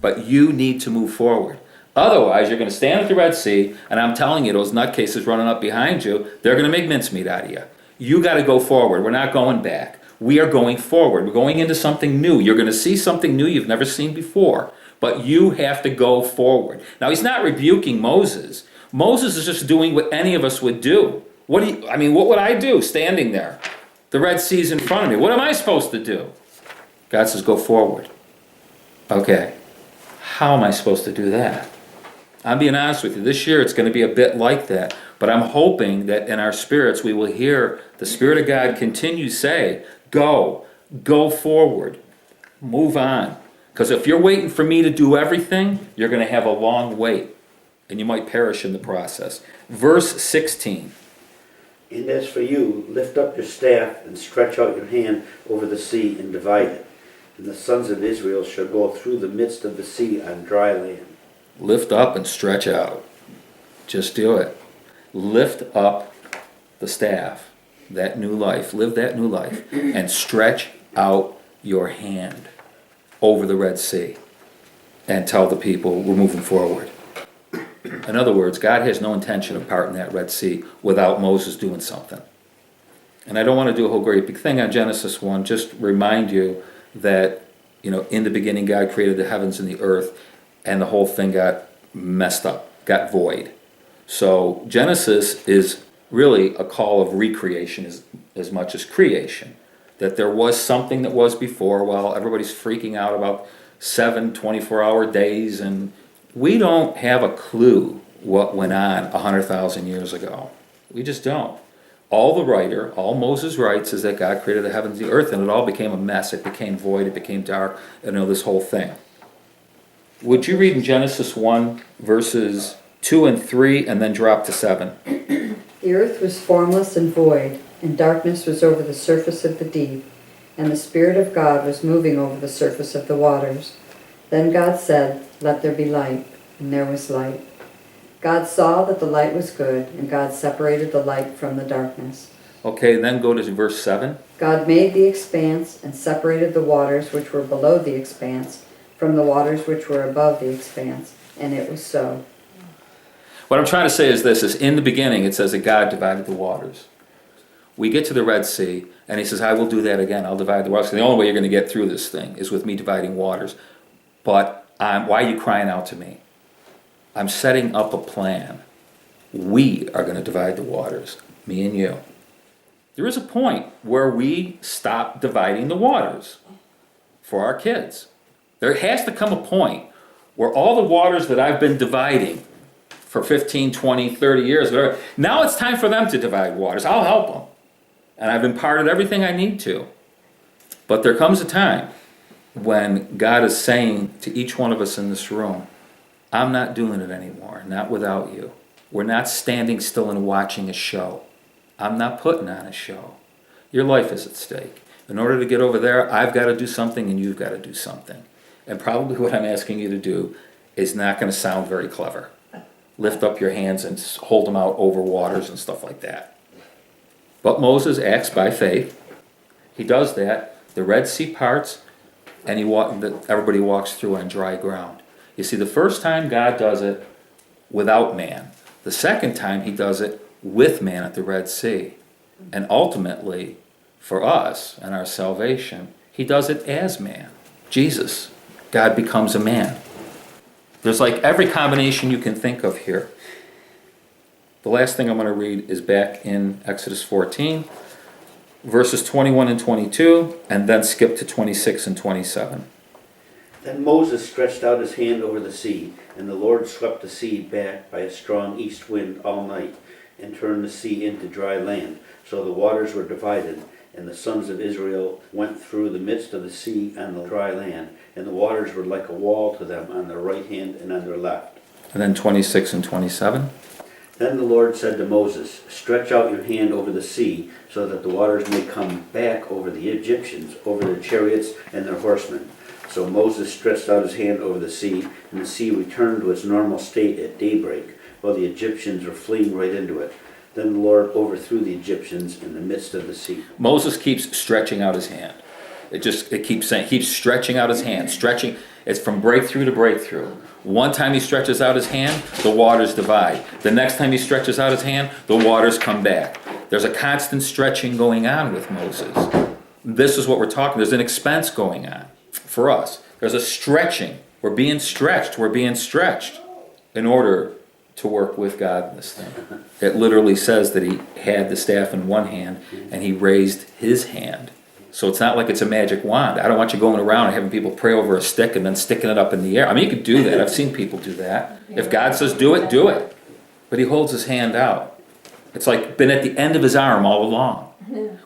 But you need to move forward. Otherwise, you're going to stand at the Red Sea, and I'm telling you, those nutcases running up behind you, they're going to make mincemeat out of you. You got to go forward. We're not going back. We are going forward. We're going into something new. You're going to see something new you've never seen before. But you have to go forward. Now, he's not rebuking Moses. Moses is just doing what any of us would do. What would I do standing there? The Red Sea's in front of me. What am I supposed to do? God says, go forward. Okay, how am I supposed to do that? I'm being honest with you. This year it's going to be a bit like that. But I'm hoping that in our spirits we will hear the Spirit of God continue to say, go forward, move on. Because if you're waiting for me to do everything, you're going to have a long wait. And you might perish in the process. Verse 16. And as for you, lift up your staff and stretch out your hand over the sea and divide it. And the sons of Israel shall go through the midst of the sea on dry land. Lift up and stretch out. Just do it. Lift up the staff, that new life. Live that new life. And stretch out your hand over the Red Sea. And tell the people we're moving forward. In other words, God has no intention of parting that Red Sea without Moses doing something. And I don't want to do a whole great big thing on Genesis 1. Just remind you that, in the beginning God created the heavens and the earth, and the whole thing got messed up, got void. So Genesis is really a call of recreation as much as creation. That there was something that was before while everybody's freaking out about 7 24-hour days, and we don't have a clue what went on 100,000 years ago. We just don't. All Moses writes is that God created the heavens and the earth, and it all became a mess. It became void, it became dark, this whole thing. Would you read in Genesis 1, verses 2 and 3, and then drop to 7? The earth was formless and void, and darkness was over the surface of the deep, and the Spirit of God was moving over the surface of the waters. Then God said, "Let there be light," and there was light. God saw that the light was good, and God separated the light from the darkness. Okay, then go to verse 7. God made the expanse and separated the waters which were below the expanse from the waters which were above the expanse, and it was so. What I'm trying to say is this, is in the beginning it says that God divided the waters. We get to the Red Sea, and he says, I will do that again. I'll divide the waters. And the only way you're going to get through this thing is with me dividing waters. But why are you crying out to me? I'm setting up a plan. We are going to divide the waters, me and you. There is a point where we stop dividing the waters for our kids. There has to come a point where all the waters that I've been dividing for 15, 20, 30 years, whatever, now it's time for them to divide waters. I'll help them. And I've imparted everything I need to. But there comes a time when God is saying to each one of us in this room, I'm not doing it anymore, not without you. We're not standing still and watching a show. I'm not putting on a show. Your life is at stake. In order to get over there, I've got to do something and you've got to do something. And probably what I'm asking you to do is not going to sound very clever. Lift up your hands and hold them out over waters and stuff like that. But Moses acts by faith. He does that. The Red Sea parts, and everybody walks through on dry ground. You see, the first time God does it without man. The second time he does it with man at the Red Sea. And ultimately, for us and our salvation, he does it as man. Jesus, God becomes a man. There's like every combination you can think of here. The last thing I'm going to read is back in Exodus 14, verses 21 and 22, and then skip to 26 and 27. Then Moses stretched out his hand over the sea, and the Lord swept the sea back by a strong east wind all night, and turned the sea into dry land. So the waters were divided, and the sons of Israel went through the midst of the sea on the dry land, and the waters were like a wall to them on their right hand and on their left. And then 26 and 27. Then the Lord said to Moses, Stretch out your hand over the sea, so that the waters may come back over the Egyptians, over their chariots and their horsemen. So Moses stretched out his hand over the sea, and the sea returned to its normal state at daybreak, while the Egyptians were fleeing right into it. Then the Lord overthrew the Egyptians in the midst of the sea. Moses keeps stretching out his hand. It keeps saying, keeps stretching out his hand, stretching. It's from breakthrough to breakthrough. One time he stretches out his hand, the waters divide. The next time he stretches out his hand, the waters come back. There's a constant stretching going on with Moses. This is what we're talking. There's an expense going on for us. There's a stretching. We're being stretched in order to work with God in this thing. It literally says that he had the staff in one hand and he raised his hand. So it's not like it's a magic wand. I don't want you going around and having people pray over a stick and then sticking it up in the air. I mean, you could do that. I've seen people do that. If God says do it, do it. But he holds his hand out. It's like been at the end of his arm all along.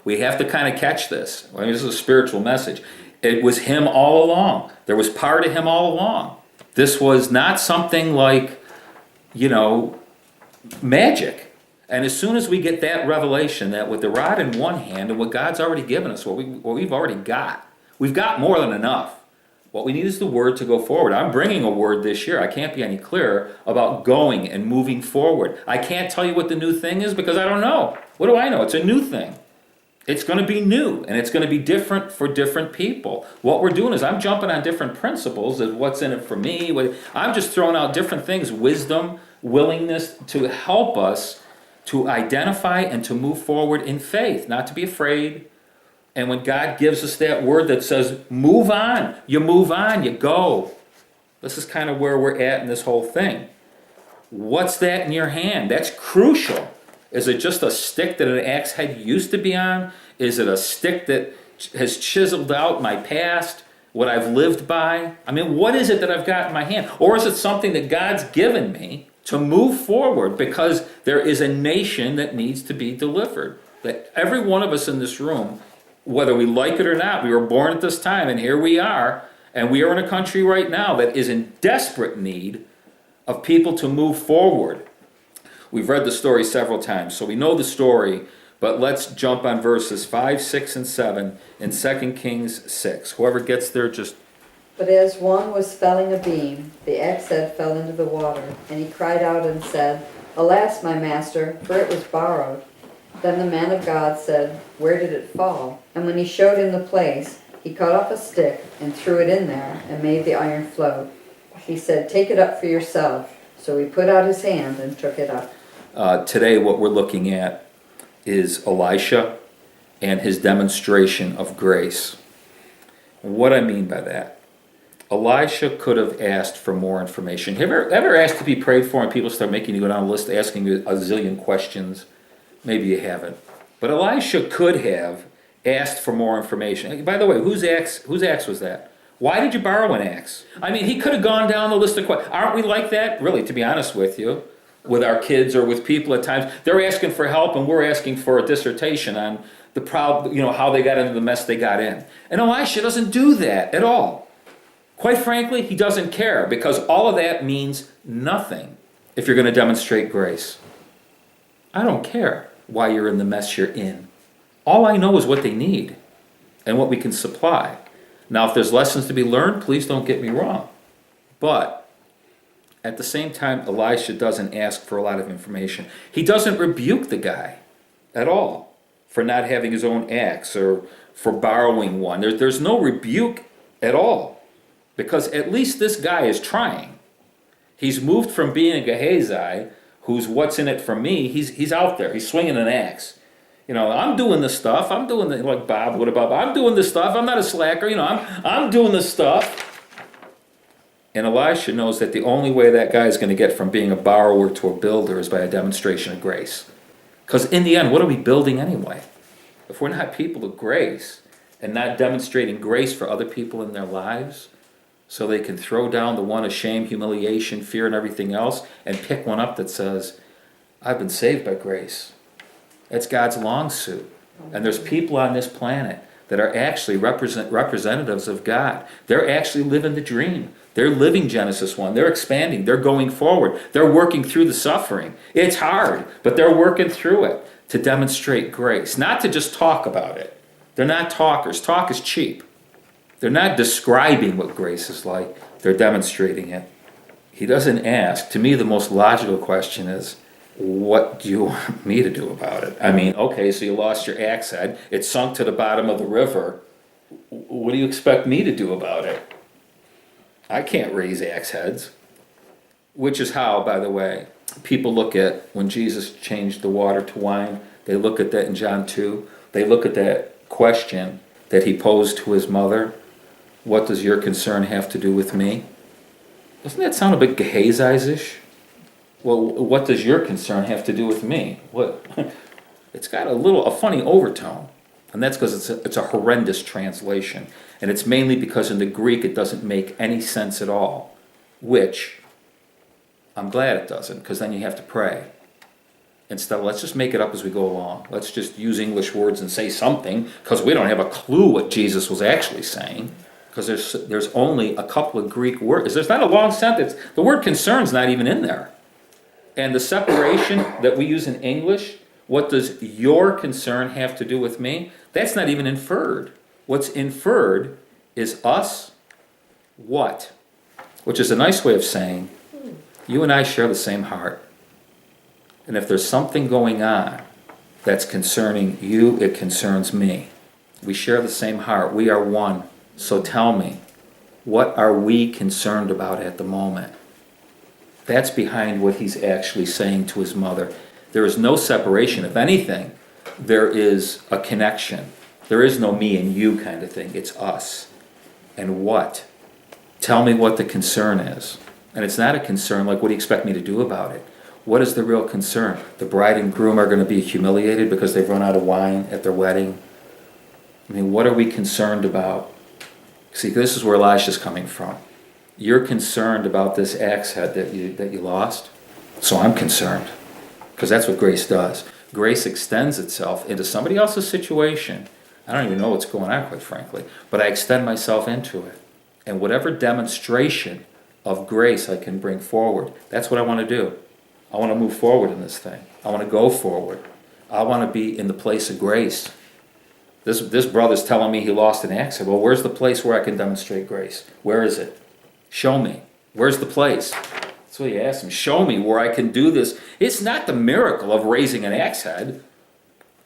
We have to kind of catch this. I mean, this is a spiritual message. It was him all along. There was part of him all along. This was not something like, magic. And as soon as we get that revelation that with the rod in one hand and what God's already given us, what we've already got, we've got more than enough. What we need is the word to go forward. I'm bringing a word this year. I can't be any clearer about going and moving forward. I can't tell you what the new thing is because I don't know. What do I know? It's a new thing. It's going to be new, and it's going to be different for different people. What we're doing is I'm jumping on different principles of what's in it for me. I'm just throwing out different things, wisdom, willingness to help us to identify and to move forward in faith, not to be afraid. And when God gives us that word that says, move on, you go. This is kind of where we're at in this whole thing. What's that in your hand? That's crucial. Is it just a stick that an axe head used to be on? Is it a stick that has chiseled out my past, what I've lived by? I mean, what is it that I've got in my hand? Or is it something that God's given me to move forward because there is a nation that needs to be delivered? That every one of us in this room, whether we like it or not, we were born at this time and here we are, and we are in a country right now that is in desperate need of people to move forward. We've read the story several times, so we know the story, but let's jump on verses 5, 6, and 7 in 2 Kings 6. Whoever gets there, just... But as one was felling a beam, the axe head fell into the water, and he cried out and said, Alas, my master, for it was borrowed. Then the man of God said, Where did it fall? And when he showed him the place, he cut off a stick and threw it in there and made the iron float. He said, Take it up for yourself. So he put out his hand and took it up. Today what we're looking at is Elisha and his demonstration of grace. What I mean by that, Elisha could have asked for more information. Have you ever asked to be prayed for and people start making you go down a list asking you a zillion questions? Maybe you haven't. But Elisha could have asked for more information. By the way, whose axe was that? Why did you borrow an axe? I mean, he could have gone down the list of questions. Aren't we like that? Really, to be honest with you. With our kids or with people at times, they're asking for help and we're asking for a dissertation on the problem, how they got into the mess they got in. And Elisha doesn't do that at all. Quite frankly, he doesn't care because all of that means nothing if you're going to demonstrate grace. I don't care why you're in the mess you're in. All I know is what they need and what we can supply. Now, if there's lessons to be learned, please don't get me wrong. But at the same time, Elisha doesn't ask for a lot of information. He doesn't rebuke the guy at all for not having his own axe or for borrowing one. There's no rebuke at all because at least this guy is trying. He's moved from being a Gehazi, who's what's in it for me. He's out there. He's swinging an axe. I'm doing this stuff. I'm doing the, like Bob, what about Bob? I'm doing this stuff. I'm not a slacker. I'm doing this stuff. And Elisha knows that the only way that guy is going to get from being a borrower to a builder is by a demonstration of grace. Because in the end, what are we building anyway? If we're not people of grace and not demonstrating grace for other people in their lives so they can throw down the one of shame, humiliation, fear, and everything else and pick one up that says, I've been saved by grace. That's God's long suit. And there's people on this planet that are actually representatives of God. They're actually living the dream. They're living Genesis 1. They're expanding. They're going forward. They're working through the suffering. It's hard, but they're working through it to demonstrate grace, not to just talk about it. They're not talkers. Talk is cheap. They're not describing what grace is like. They're demonstrating it. He doesn't ask. To me, the most logical question is, what do you want me to do about it? I mean, okay, so you lost your axe head. It sunk to the bottom of the river. What do you expect me to do about it? I can't raise axe heads. Which is how, by the way, people look at when Jesus changed the water to wine. They look at that in John 2. They look at that question that he posed to his mother. What does your concern have to do with me? Doesn't that sound a bit Gehazi-ish? Well, what does your concern have to do with me? What? It's got a funny overtone. And that's because it's a horrendous translation. And it's mainly because in the Greek it doesn't make any sense at all. Which, I'm glad it doesn't, because then you have to pray. Instead, let's just make it up as we go along. Let's just use English words and say something, because we don't have a clue what Jesus was actually saying. Because there's only a couple of Greek words. There's not a long sentence. The word concern's not even in there. And the separation that we use in English, what does your concern have to do with me? That's not even inferred. What's inferred is us, what? Which is a nice way of saying, you and I share the same heart. And if there's something going on that's concerning you, it concerns me. We share the same heart. We are one. So tell me, what are we concerned about at the moment? That's behind what he's actually saying to his mother. There is no separation. If anything, there is a connection. There is no me and you kind of thing. It's us. And what? Tell me what the concern is. And it's not a concern like, what do you expect me to do about it? What is the real concern? The bride and groom are going to be humiliated because they've run out of wine at their wedding? I mean, what are we concerned about? See, this is where Elisha's coming from. You're concerned about this axe head that you lost, so I'm concerned. Because that's what grace does. Grace extends itself into somebody else's situation. I don't even know what's going on, quite frankly, but I extend myself into it. And whatever demonstration of grace I can bring forward, that's what I want to do. I want to move forward in this thing. I want to go forward. I want to be in the place of grace. This brother's telling me he lost an axe. Well, where's the place where I can demonstrate grace? Where is it? Show me. Where's the place? That's what he asked him. Show me where I can do this. It's not the miracle of raising an axe head.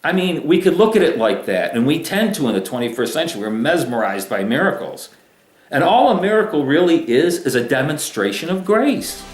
I mean, we could look at it like that, and we tend to in the 21st century. We're mesmerized by miracles. And all a miracle really is a demonstration of grace.